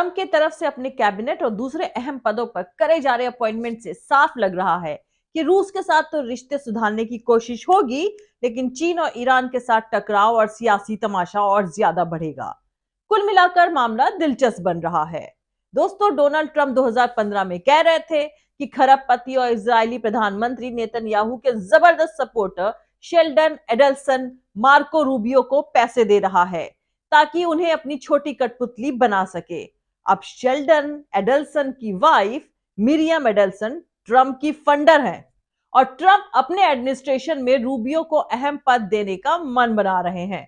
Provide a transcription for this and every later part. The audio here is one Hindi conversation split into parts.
ट्रंप की तरफ से अपने कैबिनेट और दूसरे अहम पदों पर करे जा रहे अपॉइंटमेंट से साफ लग रहा है कि रूस के साथ तो रिश्ते सुधारने की कोशिश होगी, लेकिन चीन और ईरान के साथ टकराव और सियासी तमाशा और ज्यादा बढ़ेगा। कुल मिलाकर मामला दिलचस्प बन रहा है। दोस्तों, डोनाल्ड ट्रंप 2015 में कह रहे थे कि खरबपति और इजरायली प्रधानमंत्री नेतन्याहू के जबरदस्त सपोर्टर शेल्डन एडल्सन मार्को रूबियो को पैसे दे रहा है ताकि उन्हें अपनी छोटी कठपुतली बना सके। अब शेल्डन एडल्सन की वाइफ मिरियम एडल्सन ट्रंप की फंडर है और ट्रंप अपने एडमिनिस्ट्रेशन में रूबियो को अहम पद देने का मन बना रहे हैं।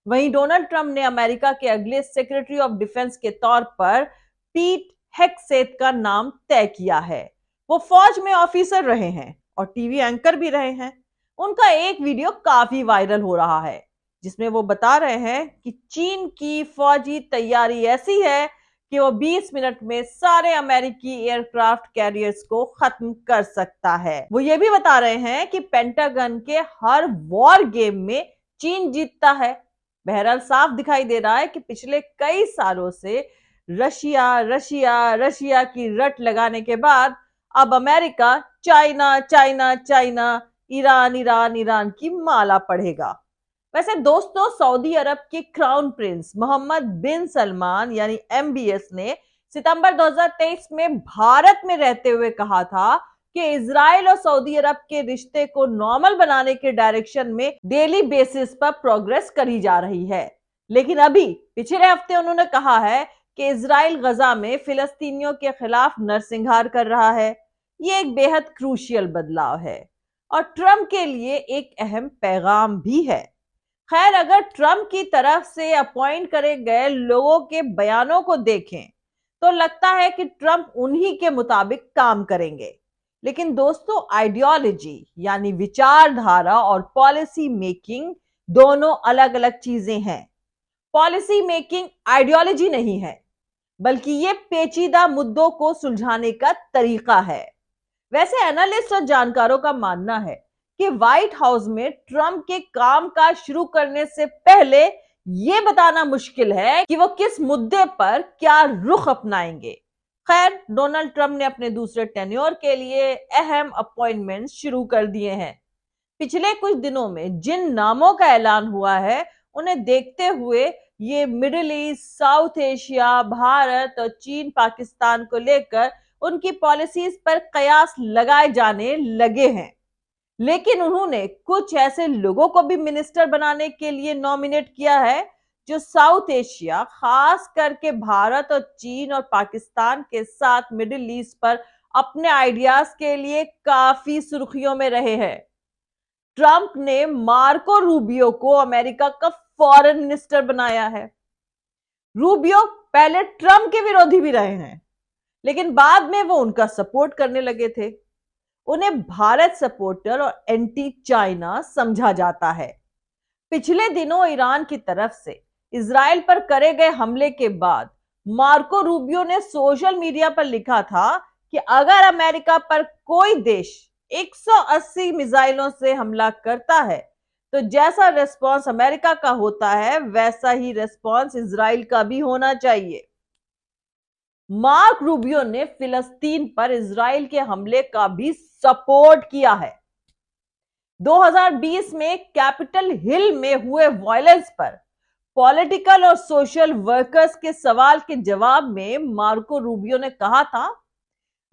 वहीं डोनाल्ड ट्रंप ने अमेरिका के अगले सेक्रेटरी ऑफ डिफेंस के तौर पर पीट हेगसेथ का नाम तय किया है। वो फौज में ऑफिसर रहे हैं और टीवी एंकर भी रहे हैं। उनका एक वीडियो काफी वायरल हो रहा है जिसमें वो बता रहे हैं कि चीन की फौजी तैयारी ऐसी है कि वो 20 मिनट में सारे अमेरिकी एयरक्राफ्ट कैरियर्स को खत्म कर सकता है। वो ये भी बता रहे हैं कि पेंटागन के हर वॉर गेम में चीन जीतता है। बहरहाल साफ दिखाई दे रहा है कि पिछले कई सालों से रशिया रशिया रशिया की रट लगाने के बाद अब America China China China, Iran Iran Iran की माला पढ़ेगा। वैसे दोस्तों, सऊदी अरब के क्राउन प्रिंस मोहम्मद बिन सलमान यानी MBS ने सितंबर 2023 में भारत में रहते हुए कहा था कि इजराइल और सऊदी अरब के रिश्ते को नॉर्मल बनाने के डायरेक्शन में डेली बेसिस पर प्रोग्रेस करी जा रही है। लेकिन अभी पिछले हफ्ते उन्होंने कहा है कि इजराइल गजा में फिलिस्तीनियों के खिलाफ नरसंहार कर रहा है। ये एक बेहद क्रूशियल बदलाव है और ट्रंप के लिए एक अहम पैगाम भी है। खैर, अगर ट्रंप की तरफ से अपॉइंट करे गए लोगों के बयानों को देखें तो लगता है कि ट्रंप उन्हीं के मुताबिक काम करेंगे। लेकिन दोस्तों, आइडियोलॉजी यानी विचारधारा और पॉलिसी मेकिंग दोनों अलग अलग चीजें हैं। पॉलिसी मेकिंग आइडियोलॉजी नहीं है, बल्कि ये पेचीदा मुद्दों को सुलझाने का तरीका है। वैसे एनालिस्ट और जानकारों का मानना है कि व्हाइट हाउस में ट्रंप के कामकाज शुरू करने से पहले यह बताना मुश्किल है कि वो किस मुद्दे पर क्या रुख अपनाएंगे। खैर, डोनाल्ड ट्रंप ने अपने दूसरे टेन्योर के लिए अहम अपॉइंटमेंट शुरू कर दिए हैं। पिछले कुछ दिनों में जिन नामों का ऐलान हुआ है उन्हें देखते हुए ये middle east, south Asia, Bharat और चीन पाकिस्तान को लेकर उनकी पॉलिसीज पर कयास लगाए जाने लगे हैं। लेकिन उन्होंने कुछ ऐसे लोगों को भी मिनिस्टर बनाने के लिए नॉमिनेट किया है जो साउथ एशिया, खास करके भारत और चीन और पाकिस्तान के साथ मिडिल ईस्ट पर अपने आइडियाज के लिए काफी सुर्खियों में रहे हैं। ट्रंप ने मार्को रूबियो को अमेरिका का फॉरेन मिनिस्टर बनाया है। रूबियो पहले ट्रंप के विरोधी भी रहे हैं, लेकिन बाद में वो उनका सपोर्ट करने लगे थे। उन्हें भारत सपोर्टर और एंटी चाइना समझा जाता है। पिछले दिनों ईरान की तरफ से इजराइल पर करे गए हमले के बाद मार्को रूबियो ने सोशल मीडिया पर लिखा था कि अगर अमेरिका पर कोई देश 180 मिसाइलों से हमला करता है तो जैसा रेस्पॉन्स अमेरिका का होता है वैसा ही रेस्पॉन्स इजराइल का भी होना चाहिए। मार्क रूबियो ने फिलिस्तीन पर इजराइल के हमले का भी सपोर्ट किया है। 2020 में कैपिटल हिल में हुए वायलेंस पर पॉलिटिकल और सोशल वर्कर्स के सवाल के जवाब में मार्को रूबियो ने कहा था,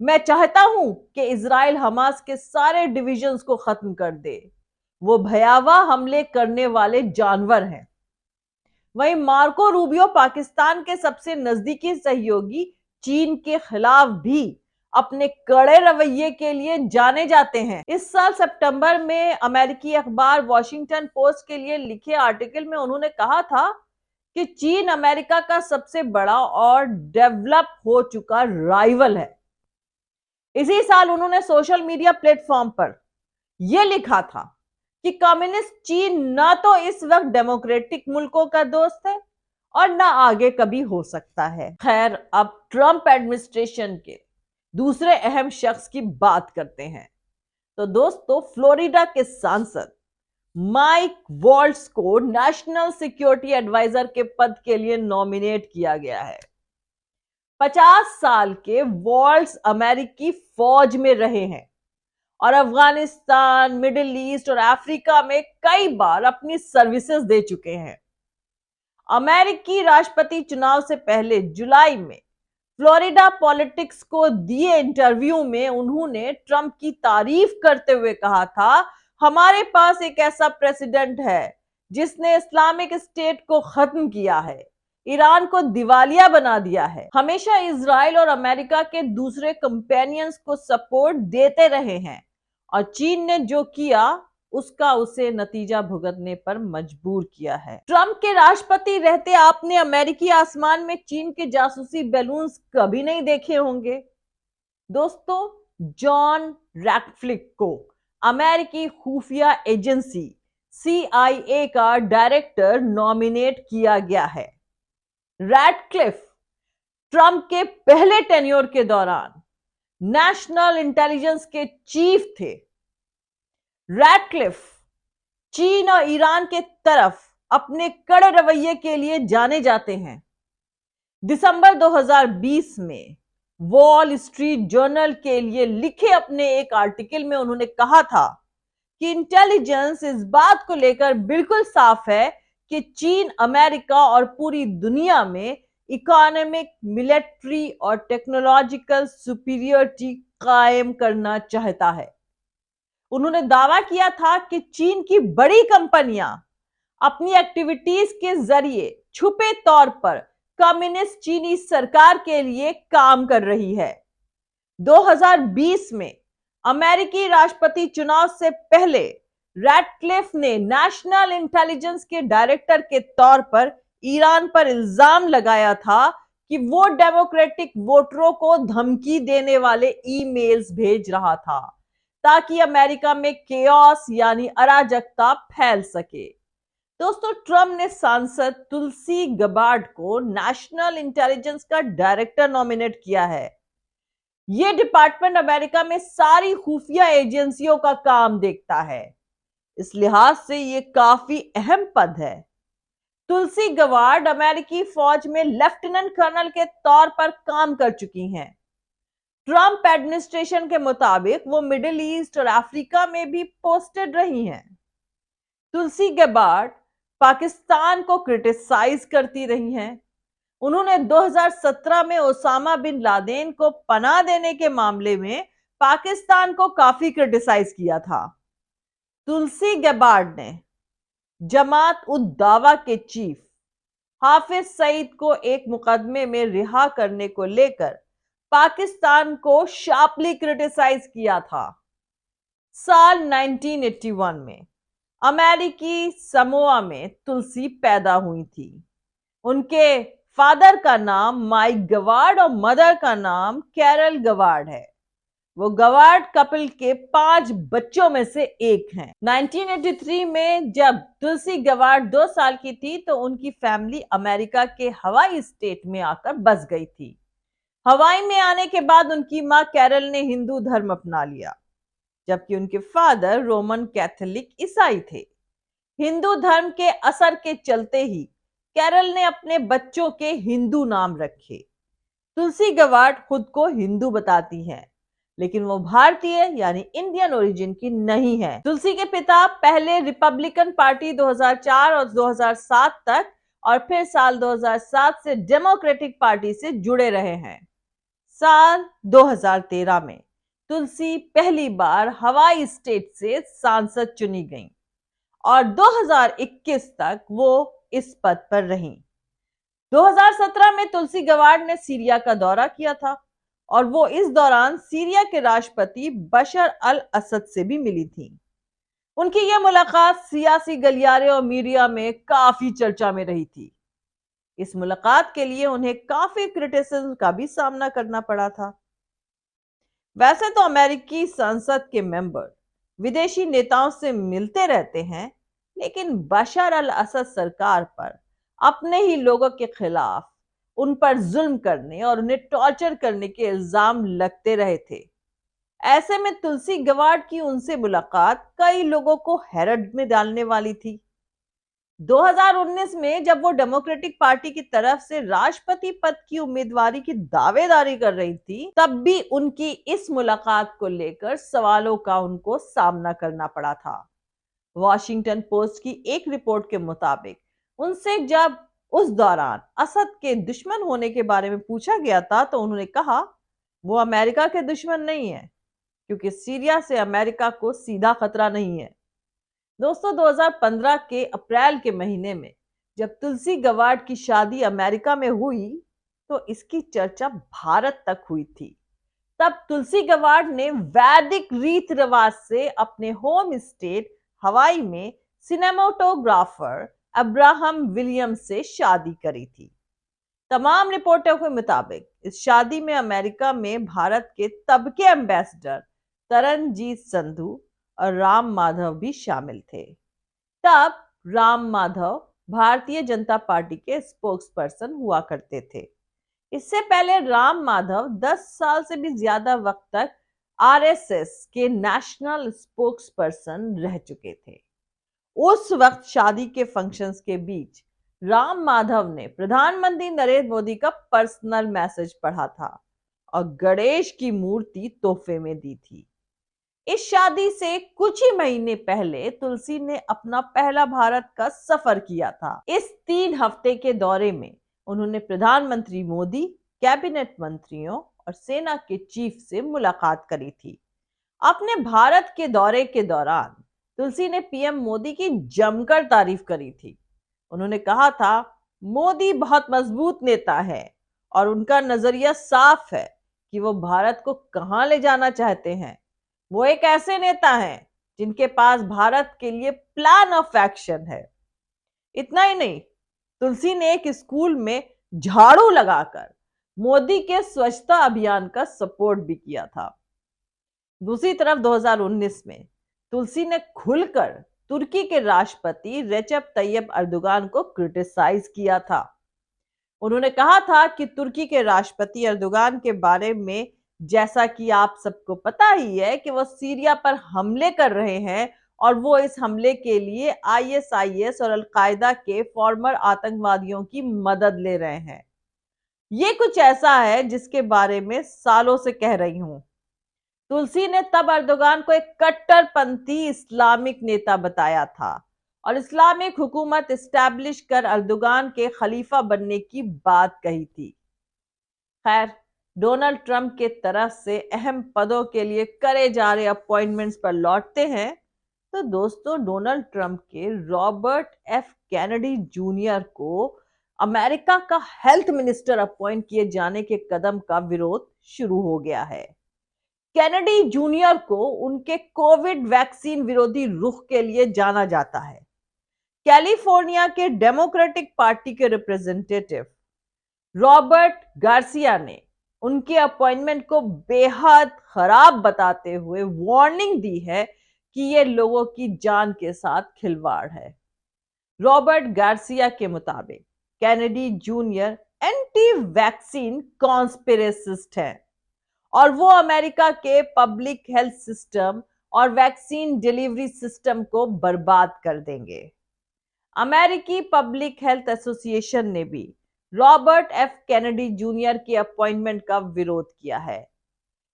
मैं चाहता हूं कि इजराइल हमास के सारे डिविजन्स को खत्म कर दे। वो भयावह हमले करने वाले जानवर हैं। वहीं मार्को रूबियो पाकिस्तान के सबसे नजदीकी सहयोगी चीन के खिलाफ भी अपने कड़े रवैये के लिए जाने जाते हैं। इस साल सितंबर में अमेरिकी अखबार वॉशिंगटन पोस्ट के लिए लिखे आर्टिकल में उन्होंने कहा था कि चीन अमेरिका का सबसे बड़ा और डेवलप हो चुका राइवल है। इसी साल उन्होंने सोशल मीडिया प्लेटफॉर्म पर यह लिखा था कि कम्युनिस्ट चीन ना तो इस वक्त डेमोक्रेटिक मुल्कों का दोस्त है और ना आगे कभी हो सकता है। खैर, अब ट्रंप एडमिनिस्ट्रेशन के दूसरे अहम शख्स की बात करते हैं। तो दोस्तों, फ्लोरिडा के सांसद माइक वॉल्ट्ज को नेशनल सिक्योरिटी एडवाइजर के पद के लिए नॉमिनेट किया गया है। 50 साल के वॉल्स अमेरिकी फौज में रहे हैं और अफगानिस्तान, मिडिल ईस्ट और अफ्रीका में कई बार अपनी सर्विसेज दे चुके हैं। अमेरिकी राष्ट्रपति चुनाव से पहले जुलाई में फ्लोरिडा पॉलिटिक्स को दिए इंटरव्यू में उन्होंने ट्रंप की तारीफ करते हुए कहा था, हमारे पास एक ऐसा प्रेसिडेंट है जिसने इस्लामिक स्टेट को खत्म किया है, ईरान को दिवालिया बना दिया है, हमेशा इजराइल और अमेरिका के दूसरे कंपेनियंस को सपोर्ट देते रहे हैं और चीन ने जो किया उसका उसे नतीजा भुगतने पर मजबूर किया है। ट्रंप के राष्ट्रपति रहते आपने अमेरिकी आसमान में चीन के जासूसी बैलून्स कभी नहीं देखे होंगे। दोस्तों, जॉन रैटक्लिफ को अमेरिकी खुफिया एजेंसी CIA का डायरेक्टर नॉमिनेट किया गया है। रैटक्लिफ ट्रंप के पहले टेन्योर के दौरान नेशनल इंटेलिजेंस के चीफ थे। रैटक्लिफ चीन और ईरान के तरफ अपने कड़े रवैये के लिए जाने जाते हैं। दिसंबर 2020 में वॉल स्ट्रीट जर्नल के लिए लिखे अपने एक आर्टिकल में उन्होंने कहा था कि इंटेलिजेंस इस बात को लेकर बिल्कुल साफ है कि चीन अमेरिका और पूरी दुनिया में इकोनॉमिक, मिलिट्री और टेक्नोलॉजिकल सुपीरियरिटी कायम करना चाहता है। उन्होंने दावा किया था कि चीन की बड़ी कंपनियां अपनी एक्टिविटीज के जरिए छुपे तौर पर कम्युनिस्ट चीनी सरकार के लिए काम कर रही है। 2020 में अमेरिकी राष्ट्रपति चुनाव से पहले रैटक्लिफ ने नेशनल इंटेलिजेंस के डायरेक्टर के तौर पर ईरान पर इल्जाम लगाया था कि वो डेमोक्रेटिक वोटरों को धमकी देने वाले ईमेल्स भेज रहा था ताकि अमेरिका में केओस यानी अराजकता फैल सके। दोस्तों, ट्रंप ने सांसद तुलसी गबार्ड को नेशनल इंटेलिजेंस का डायरेक्टर नॉमिनेट किया है। यह डिपार्टमेंट अमेरिका में सारी खुफिया एजेंसियों का काम देखता है। इस लिहाज से यह काफी अहम पद है। तुलसी गबार्ड अमेरिकी फौज में लेफ्टिनेंट कर्नल के तौर पर काम कर चुकी हैं। ट्रंप एडमिनिस्ट्रेशन के मुताबिक वो मिडिल ईस्ट और अफ्रीका में भी पोस्टेड रही हैं। तुलसी गबार्ड पाकिस्तान को क्रिटिसाइज करती रही हैं। उन्होंने 2017 में ओसामा बिन लादेन को पनाह देने के मामले में पाकिस्तान को काफी क्रिटिसाइज किया था। तुलसी गबार्ड ने जमात उद दावा के चीफ हाफिज सईद को एक मुकदमे में रिहा करने को लेकर पाकिस्तान को शार्पली क्रिटिसाइज किया था। साल 1981 में अमेरिकी समोआ में तुलसी पैदा हुई थी। उनके फादर का नाम माइक गवार्ड और मदर का नाम कैरल गवार्ड है। वो गवार्ड कपल के 5 बच्चों में से एक हैं। 1983 में जब तुलसी गवार्ड 2 साल की थी तो उनकी फैमिली अमेरिका के हवाई स्टेट में आकर बस गई थी। हवाई में आने के बाद उनकी मां कैरल ने हिंदू धर्म अपना लिया, जबकि उनके फादर रोमन कैथोलिक ईसाई थे। हिंदू धर्म के असर के चलते ही कैरल ने अपने बच्चों के हिंदू नाम रखे। तुलसी गवार्ड खुद को हिंदू बताती हैं, लेकिन वो भारतीय यानी इंडियन ओरिजिन की नहीं है। तुलसी के पिता पहले रिपब्लिकन पार्टी 2004 और 2007 तक और फिर साल 2007 से डेमोक्रेटिक पार्टी से जुड़े रहे हैं। साल 2013 में तुलसी पहली बार हवाई स्टेट से सांसद चुनी गईं और 2021 तक वो इस पद पर रहीं। 2017 में तुलसी गवार्ड ने सीरिया का दौरा किया था और वो इस दौरान सीरिया के राष्ट्रपति बशर अल असद से भी मिली थी। उनकी यह मुलाकात सियासी गलियारे और मीडिया में काफी चर्चा में रही थी। इस मुलाकात के लिए उन्हें काफी क्रिटिसिज्म का भी सामना करना पड़ा था। वैसे तो अमेरिकी संसद के मेंबर विदेशी नेताओं से मिलते रहते हैं, लेकिन बशर अल असद सरकार पर अपने ही लोगों के खिलाफ उन पर जुल्म करने और उन्हें टॉर्चर करने के इल्जाम लगते रहे थे। ऐसे में तुलसी गवार्ड की उनसे मुलाकात कई लोगों को हैरत में डालने वाली थी। 2019 में जब वो डेमोक्रेटिक पार्टी की तरफ से राष्ट्रपति पद की उम्मीदवारी की दावेदारी कर रही थी, तब भी उनकी इस मुलाकात को लेकर सवालों का उनको सामना करना पड़ा था। वॉशिंगटन पोस्ट की एक रिपोर्ट के मुताबिक उनसे जब उस दौरान असद के दुश्मन होने के बारे में पूछा गया था, तो उन्होंने कहा वो अमेरिका के दुश्मन नहीं है, क्योंकि सीरिया से अमेरिका को सीधा खतरा नहीं है। दोस्तों, 2015 के अप्रैल के महीने में जब तुलसी गवाड की शादी अमेरिका में हुई, तो इसकी चर्चा भारत तक हुई थी। तब तुलसी गवाड ने वैदिक रीत रिवाज से अपने होम स्टेट हवाई में सिनेमाटोग्राफर अब्राहम विलियम्स से शादी करी थी। तमाम रिपोर्टों के मुताबिक इस शादी में अमेरिका में भारत के तब के एम्बेसडर तरनजीत संधू और राम माधव भी शामिल थे। तब राम माधव भारतीय जनता पार्टी के स्पोक्सपर्सन हुआ करते थे। इससे पहले राम माधव 10 साल से भी ज्यादा वक्त तक आरएसएस के नेशनल स्पोक्सपर्सन रह चुके थे। उस वक्त शादी के फंक्शंस के बीच राम माधव ने प्रधानमंत्री नरेंद्र मोदी का पर्सनल मैसेज पढ़ा था और गणेश की मूर्ति तोहफे में दी थी। इस शादी से कुछ ही महीने पहले तुलसी ने अपना पहला भारत का सफर किया था। इस 3 हफ्ते के दौरे में उन्होंने प्रधानमंत्री मोदी, कैबिनेट मंत्रियों और सेना के चीफ से मुलाकात करी थी। अपने भारत के दौरे के दौरान तुलसी ने पीएम मोदी की जमकर तारीफ करी थी। उन्होंने कहा था, मोदी बहुत मजबूत नेता है और उनका नजरिया साफ है कि वो भारत को कहां ले जाना चाहते हैं। वो एक ऐसे नेता हैं जिनके पास भारत के लिए प्लान ऑफ एक्शन है। इतना ही नहीं, तुलसी ने एक स्कूल में झाड़ू लगाकर मोदी के स्वच्छता अभियान का सपोर्ट भी किया था। दूसरी तरफ 2019 में तुलसी ने खुलकर तुर्की के राष्ट्रपति रेचेप तैयब अर्दोगान को क्रिटिसाइज किया था। उन्होंने कहा था कि तुर्की के राष्ट्रपति अर्दोगान के बारे में, जैसा कि आप सबको पता ही है कि वो सीरिया पर हमले कर रहे हैं और वो इस हमले के लिए आईएसआईएस और अलकायदा के फॉर्मर आतंकवादियों की मदद ले रहे हैं। ये कुछ ऐसा है जिसके बारे में सालों से कह रही हूं। तुलसी ने तब अर्दोगान को एक कट्टरपंथी इस्लामिक नेता बताया था और इस्लामिक हुकूमत इस्टेब्लिश कर अर्दोगान के खलीफा बनने की बात कही थी। खैर, डोनाल्ड ट्रंप के तरफ से अहम पदों के लिए करे जा रहे अपॉइंटमेंट्स पर लौटते हैं, तो दोस्तों, डोनाल्ड ट्रंप के रॉबर्ट एफ कैनेडी जूनियर को अमेरिका का हेल्थ मिनिस्टर अपॉइंट किए जाने के कदम का विरोध शुरू हो गया है। कैनेडी जूनियर को उनके कोविड वैक्सीन विरोधी रुख के लिए जाना जाता है। कैलिफोर्निया के डेमोक्रेटिक पार्टी के रिप्रेजेंटेटिव रॉबर्ट गार्सिया ने उनके अपॉइंटमेंट को बेहद खराब बताते हुए वार्निंग दी है कि ये लोगों की जान के साथ खिलवाड़ है। रॉबर्ट गार्सिया के मुताबिक कैनेडी जूनियर एंटी वैक्सीन कॉन्स्पिरेसिस्ट है और वो अमेरिका के पब्लिक हेल्थ सिस्टम और वैक्सीन डिलीवरी सिस्टम को बर्बाद कर देंगे। अमेरिकी पब्लिक हेल्थ एसोसिएशन ने भी रॉबर्ट एफ कैनेडी जूनियर की अपॉइंटमेंट का विरोध किया है।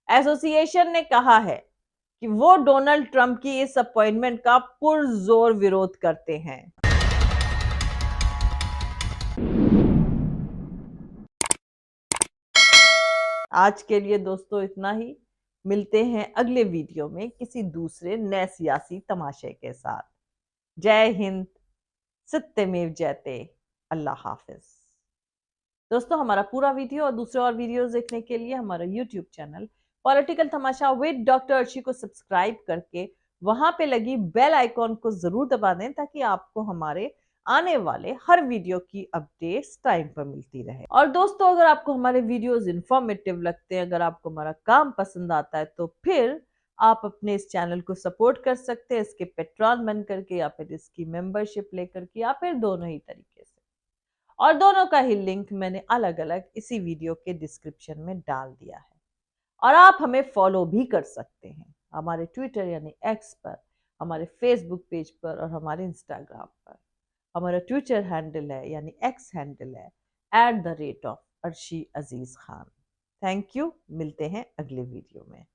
एसोसिएशन ने कहा है कि वो डोनाल्ड ट्रंप की इस अपॉइंटमेंट का पुरजोर विरोध करते हैं। आज के लिए दोस्तों इतना ही। मिलते हैं अगले वीडियो में किसी दूसरे नए सियासी तमाशे के साथ। जय हिंद, सत्यमेव जयते, अल्लाह हाफिज। दोस्तों, हमारा पूरा वीडियो और दूसरे और वीडियोस देखने के लिए हमारा YouTube channel political Tamasha with doctor Arshi को सब्सक्राइब करके वहां पे लगी बेल आइकॉन को जरूर दबा दें, ताकि आपको हमारे आने वाले हर वीडियो की अपडेट्स टाइम पर मिलती रहे। और दोस्तों, अगर आपको हमारे वीडियोस इंफॉर्मेटिव लगते हैं, अगर आपको हमारा काम पसंद आता है, तो फिर आप अपने इस चैनल को सपोर्ट कर सकते हैं, इसके पेट्रॉन बन करके या फिर इसकी मेंबरशिप लेकर के, या फिर दोनों ही तरीके से। और दोनों का ही लिंक मैंने अलग अलग इसी वीडियो के डिस्क्रिप्शन में डाल दिया है। और आप हमें फॉलो भी कर सकते हैं हमारे ट्विटर यानी एक्स पर, हमारे फेसबुक पेज पर और हमारे इंस्टाग्राम पर। हमारा ट्विटर हैंडल है यानी एक्स हैंडल है @अर्शी अजीज खान। थैंक यू, मिलते हैं अगले वीडियो में।